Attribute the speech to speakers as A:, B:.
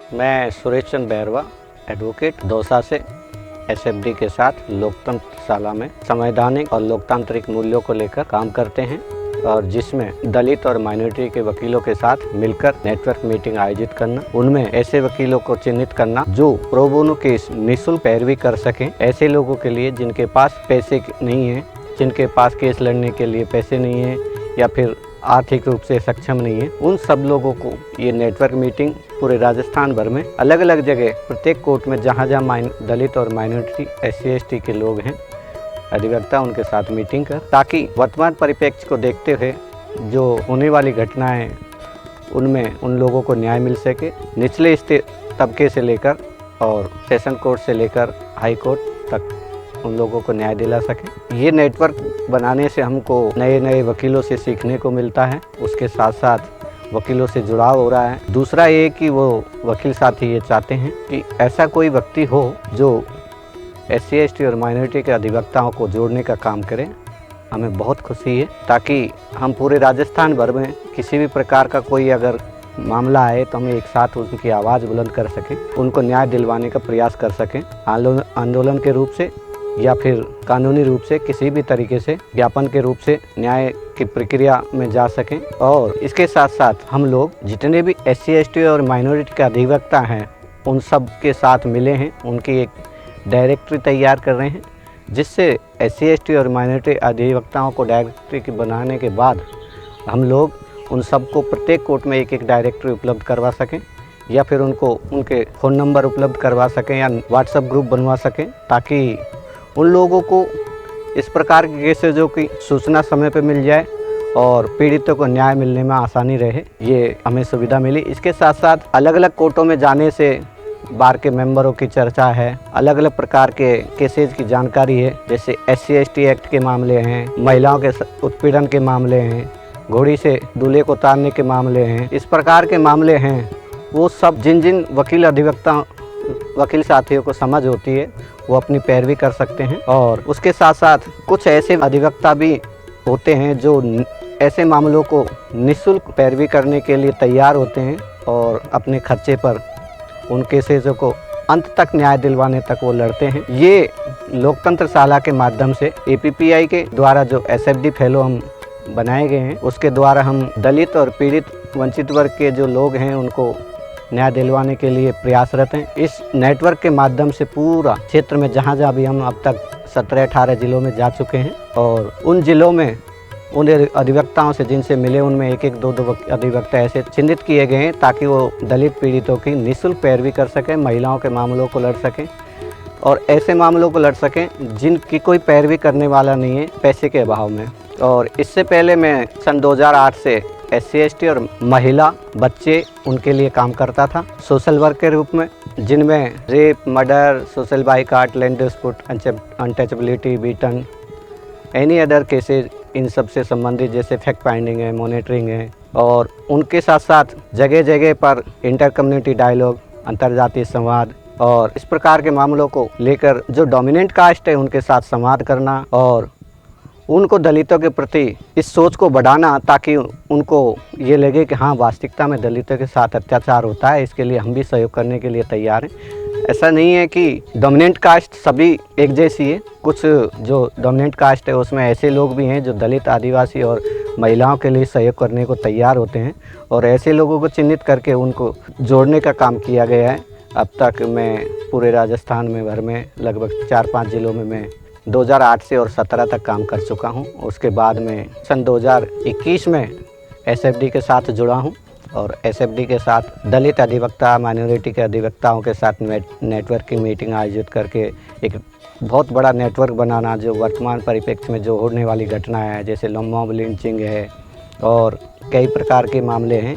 A: मैं सुरेश चंद्र बैरवा एडवोकेट दौसा से एसएफडी के साथ लोकतंत्र शाला में संवैधानिक और लोकतांत्रिक मूल्यों को लेकर काम करते हैं और जिसमें दलित और माइनॉरिटी के वकीलों के साथ मिलकर नेटवर्क मीटिंग आयोजित करना, उनमें ऐसे वकीलों को चिन्हित करना जो प्रो बोनो केस निःशुल्क पैरवी कर सकें, ऐसे लोगों के लिए जिनके पास पैसे नहीं है, जिनके पास केस लड़ने के लिए पैसे नहीं है या फिर आर्थिक रूप से सक्षम नहीं है, उन सब लोगों को ये नेटवर्क मीटिंग पूरे राजस्थान भर में अलग अलग जगह प्रत्येक कोर्ट में जहाँ दलित और माइनॉरिटी SC/ST के लोग हैं अधिवक्ता, उनके साथ मीटिंग कर, ताकि वर्तमान परिप्रेक्ष्य को देखते हुए जो होने वाली घटनाएं उनमें उन लोगों को न्याय मिल सके, निचले तबके से लेकर और सेशन कोर्ट से लेकर हाई कोर्ट तक उन लोगों को न्याय दिला सके। ये नेटवर्क बनाने से हमको नए नए वकीलों से सीखने को मिलता है, उसके साथ साथ वकीलों से जुड़ाव हो रहा है। दूसरा ये कि वो वकील साथी ये चाहते हैं कि ऐसा कोई व्यक्ति हो जो SC/ST और माइनॉरिटी के अधिवक्ताओं को जोड़ने का काम करे। हमें बहुत खुशी है, ताकि हम पूरे राजस्थान भर में किसी भी प्रकार का कोई अगर मामला आए तो हम एक साथ उनकी आवाज़ बुलंद कर सकें, उनको न्याय दिलवाने का प्रयास कर सकें, आंदोलन के रूप से या फिर कानूनी रूप से किसी भी तरीके से ज्ञापन के रूप से न्याय की प्रक्रिया में जा सकें। और इसके साथ साथ हम लोग जितने भी SC/ST और माइनॉरिटी के अधिवक्ता हैं उन सब के साथ मिले हैं, उनकी एक डायरेक्टरी तैयार कर रहे हैं, जिससे SC/ST और माइनॉरिटी अधिवक्ताओं को डायरेक्टरी बनाने के बाद हम लोग उन सबको प्रत्येक कोर्ट में एक एक डायरेक्टरी उपलब्ध करवा सकें या फिर उनको उनके फ़ोन नंबर उपलब्ध करवा सकें या व्हाट्सएप ग्रुप बनवा सकें, ताकि उन लोगों को इस प्रकार के केसेजों की सूचना समय पर मिल जाए और पीड़ितों को न्याय मिलने में आसानी रहे, ये हमें सुविधा मिली। इसके साथ साथ अलग अलग कोर्टों में जाने से बार के मेंबरों की चर्चा है, अलग अलग प्रकार के केसेज की जानकारी है, जैसे SC/ST एक्ट के मामले हैं, महिलाओं के उत्पीड़न के मामले हैं, घोड़ी से दूल्हे को उतारने के मामले हैं, इस प्रकार के मामले हैं। वो सब जिन जिन वकील साथियों को समझ होती है वो अपनी पैरवी कर सकते हैं। और उसके साथ साथ कुछ ऐसे अधिवक्ता भी होते हैं जो ऐसे मामलों को निःशुल्क पैरवी करने के लिए तैयार होते हैं और अपने खर्चे पर उन केसेज़ों को अंत तक न्याय दिलवाने तक वो लड़ते हैं। ये लोकतंत्र शाला के माध्यम से APPI के द्वारा जो SFD फेलो हम बनाए गए हैं, उसके द्वारा हम दलित और पीड़ित वंचित वर्ग के जो लोग हैं उनको न्याय दिलवाने के लिए प्रयासरत हैं। इस नेटवर्क के माध्यम से पूरा क्षेत्र में जहाँ भी हम अब तक 17-18 जिलों में जा चुके हैं और उन जिलों में उन अधिवक्ताओं से जिनसे मिले उनमें एक दो अधिवक्ता ऐसे चिन्हित किए गए हैं ताकि वो दलित पीड़ितों की निःशुल्क पैरवी कर सकें, महिलाओं के मामलों को लड़ सकें और ऐसे मामलों को लड़ सकें जिनकी कोई पैरवी करने वाला नहीं है पैसे के अभाव में। और इससे पहले मैं सन 2008 से SC/ST और महिला बच्चे उनके लिए काम करता था सोशल वर्क के रूप में, जिनमें rape, murder, social boycott, land dispute, untouchability, beaten, any other cases, इन सब से संबंधित जैसे फैक्ट फाइंडिंग है, मॉनिटरिंग है। और उनके साथ साथ जगह जगह पर इंटर कम्युनिटी डायलॉग, अंतर्जातीय संवाद और इस प्रकार के मामलों को लेकर जो डोमिनेंट कास्ट है उनके साथ संवाद करना और उनको दलितों के प्रति इस सोच को बढ़ाना, ताकि उनको ये लगे कि हाँ वास्तविकता में दलितों के साथ अत्याचार होता है, इसके लिए हम भी सहयोग करने के लिए तैयार हैं। ऐसा नहीं है कि डोमिनेंट कास्ट सभी एक जैसी है, कुछ जो डोमिनेंट कास्ट है उसमें ऐसे लोग भी हैं जो दलित, आदिवासी और महिलाओं के लिए सहयोग करने को तैयार होते हैं और ऐसे लोगों को चिन्हित करके उनको जोड़ने का काम किया गया है। अब तक मैं पूरे राजस्थान में भर में लगभग 4-5 जिलों में मैं 2008 से और 17 तक काम कर चुका हूं। उसके बाद में सन 2021 में SFD के साथ जुड़ा हूं और SFD के साथ दलित अधिवक्ता, माइनॉरिटी के अधिवक्ताओं के साथ नेटवर्क की मीटिंग आयोजित करके एक बहुत बड़ा नेटवर्क बनाना, जो वर्तमान परिप्रेक्ष्य में जो होने वाली घटनाएं हैं जैसे मॉब लिंचिंग है और कई प्रकार के मामले हैं,